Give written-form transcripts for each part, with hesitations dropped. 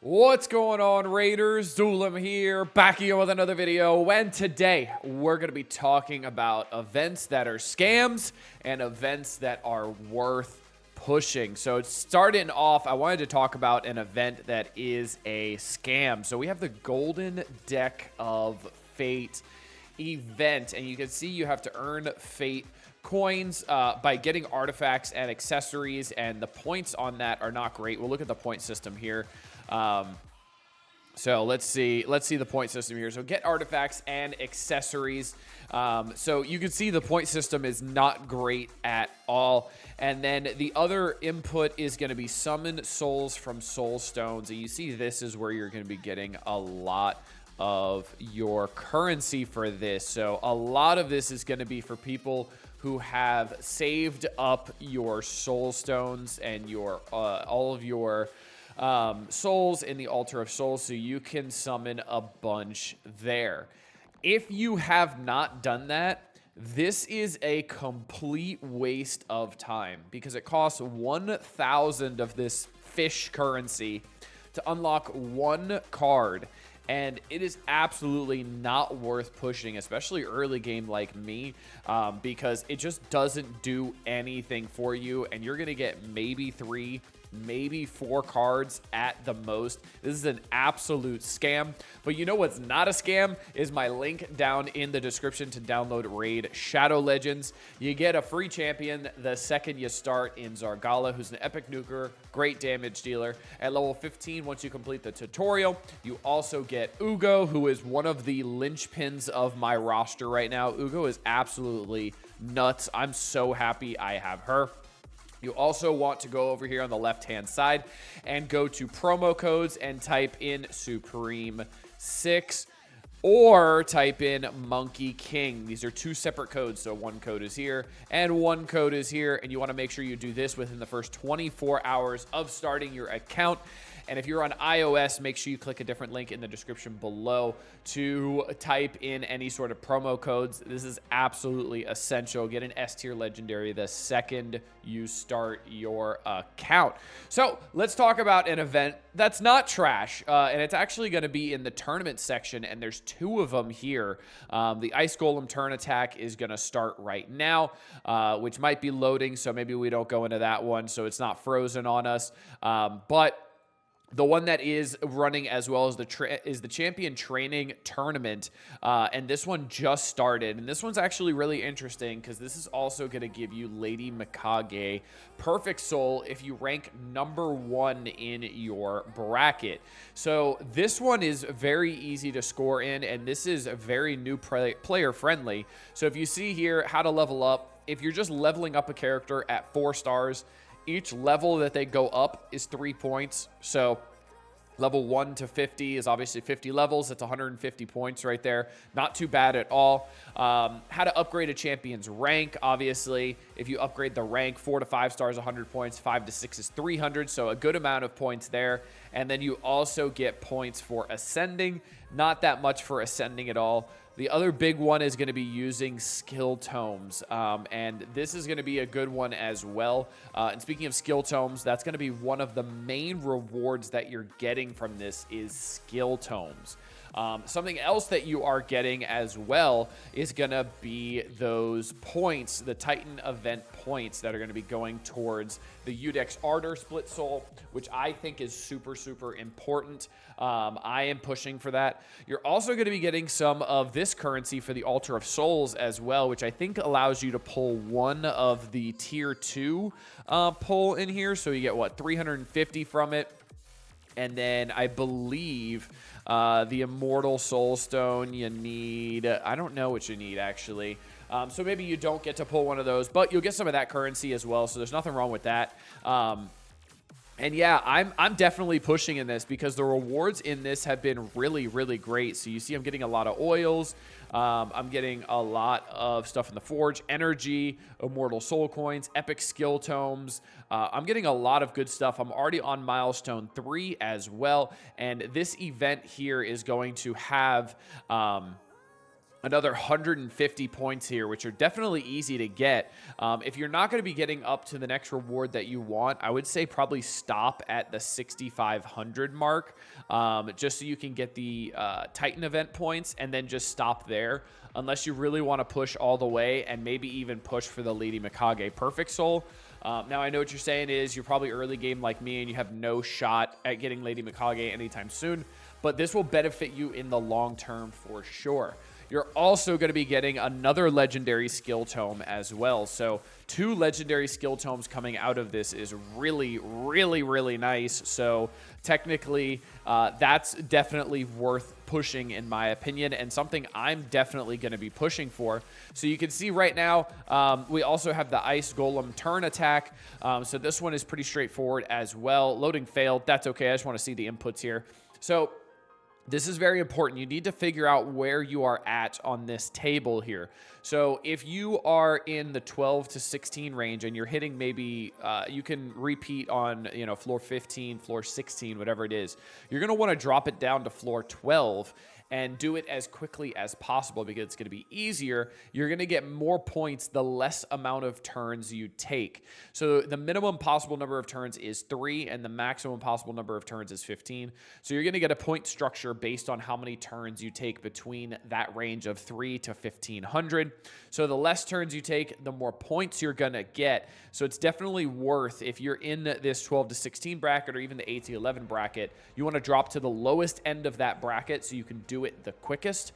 What's going on, Raiders? Zulem here, back here with another video, and today we're going to be talking about events that are scams and events that are worth pushing. So starting off, I wanted to talk about an event that is a scam. So we have the Golden Deck of Fate event, and you can see you have to earn Fate coins by getting artifacts and accessories, and the points on that are not great. We'll look at the point system here. So let's see the point system here. So get artifacts and accessories. So you can see the point system is not great at all. And then the other input is going to be summon souls from soul stones. And you see this is where you're going to be getting a lot of your currency for this. So a lot of this is going to be for people who have saved up your soul stones and your all of your souls in the altar of souls, so you can summon a bunch there. If you have not done that, this is a complete waste of time because it costs 1,000 of this fish currency to unlock one card, and it is absolutely not worth pushing, especially early game like me, because it just doesn't do anything for you, and you're gonna get maybe 3, maybe 4 cards at the most. This is an absolute scam. But you know what's not a scam is my link down in the description to download Raid Shadow Legends. You get a free champion the second you start in Zargala, who's an epic nuker, great damage dealer. At level 15, once you complete the tutorial, you also get Ugo, who is one of the linchpins of my roster right now. Ugo is absolutely nuts. I'm so happy I have her. You also want to go over here on the left-hand side and go to promo codes and type in Supreme 6 or type in Monkey King. These are 2 separate codes, so one code is here and one code is here, and you want to make sure you do this within the first 24 hours of starting your account. And if you're on iOS, make sure you click a different link in the description below to type in any sort of promo codes. This is absolutely essential. Get an S tier legendary the second you start your account. So let's talk about an event that's not trash, and it's actually going to be in the tournament section, and there's 2 of them here. The Ice Golem turn attack is going to start right now, which might be loading, so maybe we don't go into that one, so it's not frozen on us. But the one that is running as well as the Champion Training Tournament, and this one just started. And this one's actually really interesting because this is also going to give you Lady Mikage Perfect Soul if you rank #1 in your bracket. So this one is very easy to score in, and this is very new player friendly. So if you see here how to level up, if you're just leveling up a character at 4 stars, each level that they go up is 3 points. So level 1 to 50 is obviously 50 levels. That's 150 points right there. Not too bad at all. How to upgrade a champion's rank. Obviously, if you upgrade the rank, 4 to 5 stars, 100 points. 5 to 6 is 300. So a good amount of points there. And then you also get points for ascending. Not that much for ascending at all. The other big one is going to be using skill tomes, and this is going to be a good one as well. And speaking of skill tomes, that's going to be one of the main rewards that you're getting from this is skill tomes. Something else that you are getting as well is going to be those points, the Titan event points that are going to be going towards the Udex Ardor Split Soul, which I think is super, super important. I am pushing for that. You're also going to be getting some of this currency for the Altar of Souls as well, which I think allows you to pull one of the tier 2 pull in here. So you get, what, 350 from it. And then I believe the Immortal Soul Stone you need, I don't know what you need actually. So maybe you don't get to pull one of those, but you'll get some of that currency as well. So there's nothing wrong with that. And yeah, I'm definitely pushing in this because the rewards in this have been really, really great. So you see I'm getting a lot of oils. I'm getting a lot of stuff in the Forge, energy, Immortal Soul Coins, epic skill tomes. I'm getting a lot of good stuff. I'm already on milestone 3 as well. And this event here is going to have another 150 points here, which are definitely easy to get. If you're not going to be getting up to the next reward that you want, I would say probably stop at the 6,500 mark, just so you can get the Titan event points, and then just stop there, unless you really want to push all the way and maybe even push for the Lady Mikage Perfect Soul. Now, I know what you're saying is you're probably early game like me and you have no shot at getting Lady Mikage anytime soon, but this will benefit you in the long term for sure. You're also going to be getting another legendary skill tome as well. So 2 legendary skill tomes coming out of this is really, really, really nice. So technically, that's definitely worth pushing in my opinion, and something I'm definitely going to be pushing for. So you can see right now, we also have the Ice Golem turn attack. So this one is pretty straightforward as well. Loading failed. That's okay. I just want to see the inputs here. So this is very important. You need to figure out where you are at on this table here. So if you are in the 12 to 16 range and you're hitting maybe, you can repeat on, floor 15, floor 16, whatever it is. You're going to want to drop it down to floor 12 and do it as quickly as possible because it's going to be easier. You're going to get more points the less amount of turns you take. So the minimum possible number of turns is 3 and the maximum possible number of turns is 15. So you're going to get a point structure based on how many turns you take between that range of 3 to 1,500. So the less turns you take, the more points you're going to get. So it's definitely worth, if you're in this 12 to 16 bracket or even the 8 to 11 bracket, you want to drop to the lowest end of that bracket so you can do it the quickest.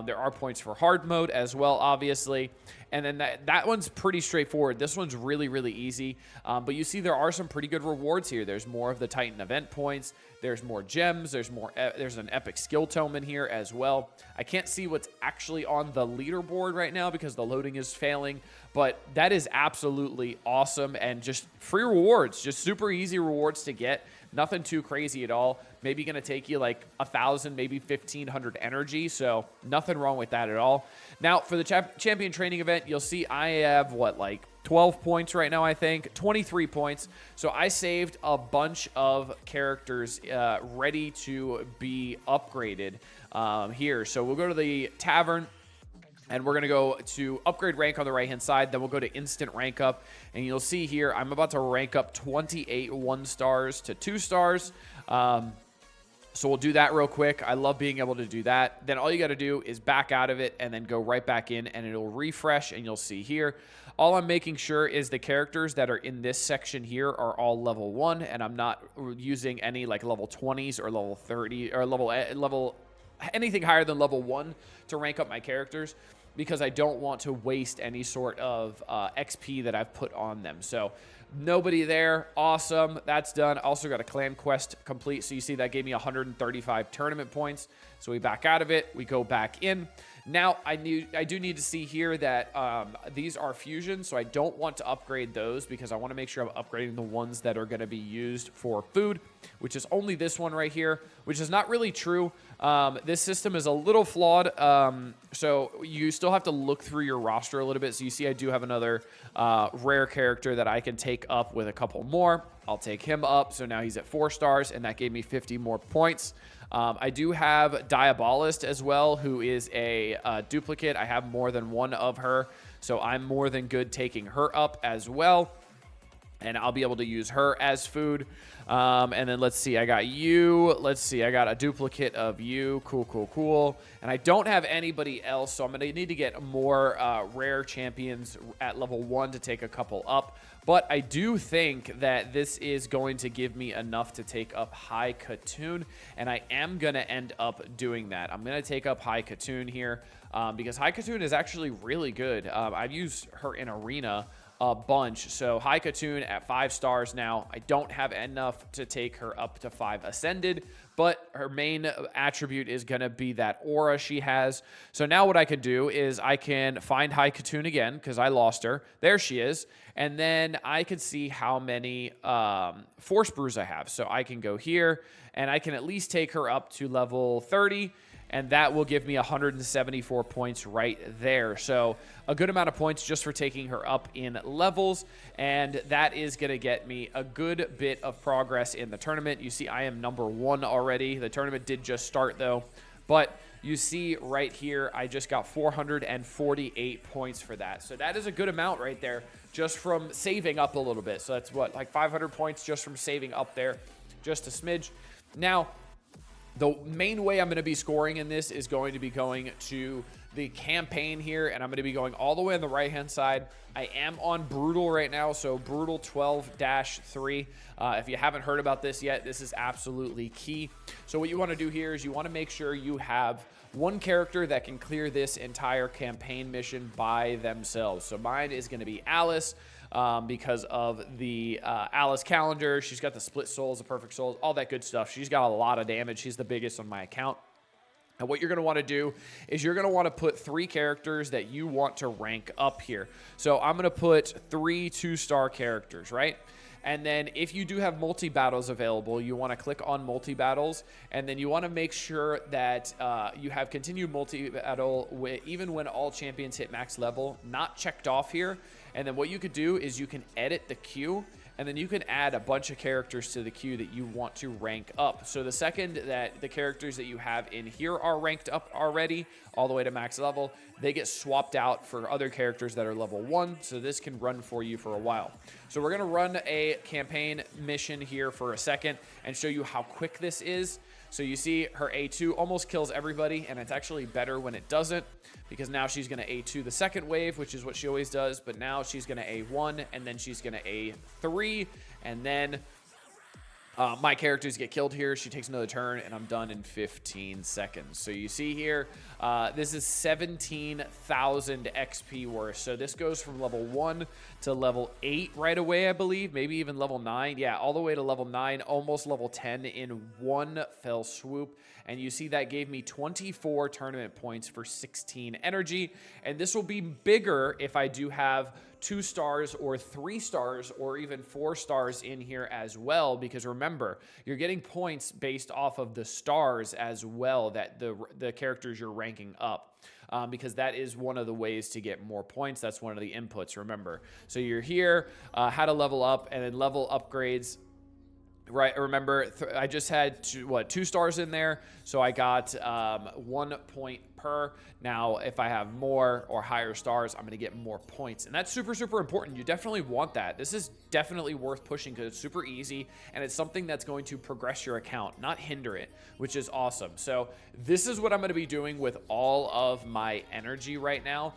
There are points for hard mode as well, obviously. And then that one's pretty straightforward. This one's really, really easy. But you see there are some pretty good rewards here. There's more of the Titan event points. There's more gems. There's an epic skill tome in here as well. I can't see what's actually on the leaderboard right now because the loading is failing. But that is absolutely awesome and just free rewards. Just super easy rewards to get. Nothing too crazy at all. Maybe going to take you like 1,000, maybe 1,500 energy. So nothing wrong with that at all. Now for the champion training event, you'll see I have like 12 points right now, I think 23 points. So I saved a bunch of characters ready to be upgraded here. So we'll go to the tavern. And we're going to go to upgrade rank on the right-hand side. Then we'll go to instant rank up. And you'll see here, I'm about to rank up 28 1 stars to 2 stars. So we'll do that real quick. I love being able to do that. Then all you got to do is back out of it and then go right back in. And it'll refresh. And you'll see here, all I'm making sure is the characters that are in this section here are all level 1. And I'm not using any like level 20s or level 30 or level anything higher than level 1 to rank up my characters, because I don't want to waste any sort of XP that I've put on them. So nobody there. Awesome. That's done. Also got a clan quest complete. So you see that gave me 135 tournament points. So we back out of it. We go back in. Now, I do need to see here that these are fusions, so I don't want to upgrade those because I want to make sure I'm upgrading the ones that are going to be used for food, which is only this one right here, which is not really true. This system is a little flawed, so you still have to look through your roster a little bit. So you see I do have another rare character that I can take up with a couple more. I'll take him up, so now he's at 4 stars, and that gave me 50 more points. I do have Diabolist as well, who is a duplicate. I have more than one of her, so I'm more than good taking her up as well. And I'll be able to use her as food. And then let's see, I got you. Let's see, I got a duplicate of you. Cool, cool, cool. And I don't have anybody else, so I'm going to need to get more rare champions at level 1 to take a couple up. But I do think that this is going to give me enough to take up High Katoon, and I am going to end up doing that. I'm going to take up High Katoon here because High Katoon is actually really good. I've used her in Arena a bunch. So High Katoon at 5 stars now. I don't have enough to take her up to 5 ascended, but her main attribute is going to be that aura she has. So now what I can do is I can find High Katoon again because I lost her. There she is. And then I can see how many force brews I have. So I can go here and I can at least take her up to level 30. And that will give me 174 points right there. So a good amount of points just for taking her up in levels. And that is going to get me a good bit of progress in the tournament. You see, I am number 1 already. The tournament did just start, though. But you see right here, I just got 448 points for that. So that is a good amount right there just from saving up a little bit. So that's what, like 500 points just from saving up there, just a smidge. Now, the main way I'm going to be scoring in this is going to be going to the campaign here, and I'm going to be going all the way on the right-hand side. I am on Brutal right now, so Brutal 12-3. If you haven't heard about this yet, this is absolutely key. So what you want to do here is you want to make sure you have one character that can clear this entire campaign mission by themselves. So mine is going to be Alice. Because of the Alice calendar. She's got the split souls, the perfect souls, all that good stuff. She's got a lot of damage. She's the biggest on my account. And what you're going to want to do is you're going to want to put 3 characters that you want to rank up here. So I'm going to put 3 2-star characters, right? And then if you do have multi-battles available, you want to click on multi-battles, and then you want to make sure that you have continued multi-battle even when all champions hit max level, not checked off here. And then what you could do is you can edit the queue, and then you can add a bunch of characters to the queue that you want to rank up. So the second that the characters that you have in here are ranked up already, all the way to max level, they get swapped out for other characters that are level 1, so this can run for you for a while. So we're going to run a campaign mission here for a second and show you how quick this is. So you see her A2 almost kills everybody, and it's actually better when it doesn't, because now she's going to A2 the second wave, which is what she always does, but now she's going to A1, and then she's going to A3, and then my characters get killed here. She takes another turn, and I'm done in 15 seconds. So you see here, this is 17,000 XP worth. So this goes from level 1 to level 8 right away, I believe. Maybe even level 9. Yeah, all the way to level 9, almost level 10 in one fell swoop. And you see that gave me 24 tournament points for 16 energy. And this will be bigger if I do have 2 stars or 3 stars or even 4 stars in here as well, because remember, you're getting points based off of the stars as well, that the characters you're ranking up, because that is one of the ways to get more points. That's one of the inputs, remember. So you're here, how to level up, and then level upgrades. Right, remember, I just had 2 stars in there, so I got 1 point per. Now, if I have more or higher stars, I'm going to get more points, and that's super, super important. You definitely want that. This is definitely worth pushing because it's super easy, and it's something that's going to progress your account, not hinder it, which is awesome. So this is what I'm going to be doing with all of my energy right now.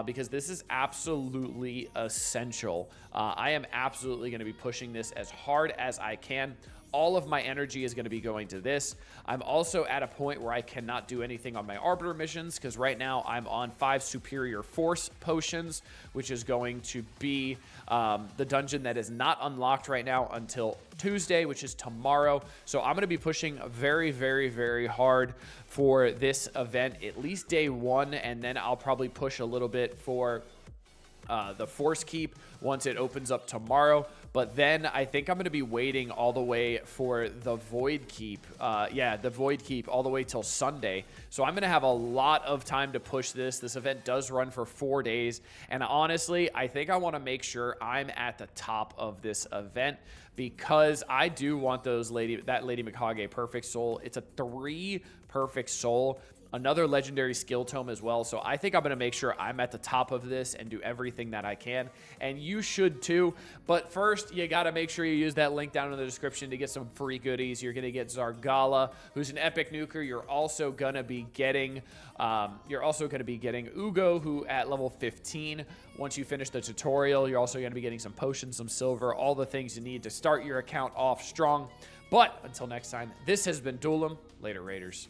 Because this is absolutely essential. I am absolutely going to be pushing this as hard as I can. All of my energy is going to be going to this. I'm also at a point where I cannot do anything on my Arbiter missions because right now I'm on 5 Superior Force potions, which is going to be the dungeon that is not unlocked right now until Tuesday, which is tomorrow. So I'm going to be pushing very, very, very hard for this event, at least day 1, and then I'll probably push a little bit for the Force Keep once it opens up tomorrow. But then I think I'm going to be waiting all the way for the Void Keep. The Void Keep all the way till Sunday. So I'm going to have a lot of time to push this. This event does run for 4 days. And honestly, I think I want to make sure I'm at the top of this event because I do want that Lady Mikage Perfect Soul. It's a 3 Perfect Soul. Another legendary skill tome as well. So I think I'm going to make sure I'm at the top of this and do everything that I can. And you should too. But first, you got to make sure you use that link down in the description to get some free goodies. You're going to get Zargala, who's an epic nuker. You're also going to be getting Ugo, who at level 15. Once you finish the tutorial, you're also going to be getting some potions, some silver, all the things you need to start your account off strong. But until next time, this has been Duelim. Later, Raiders.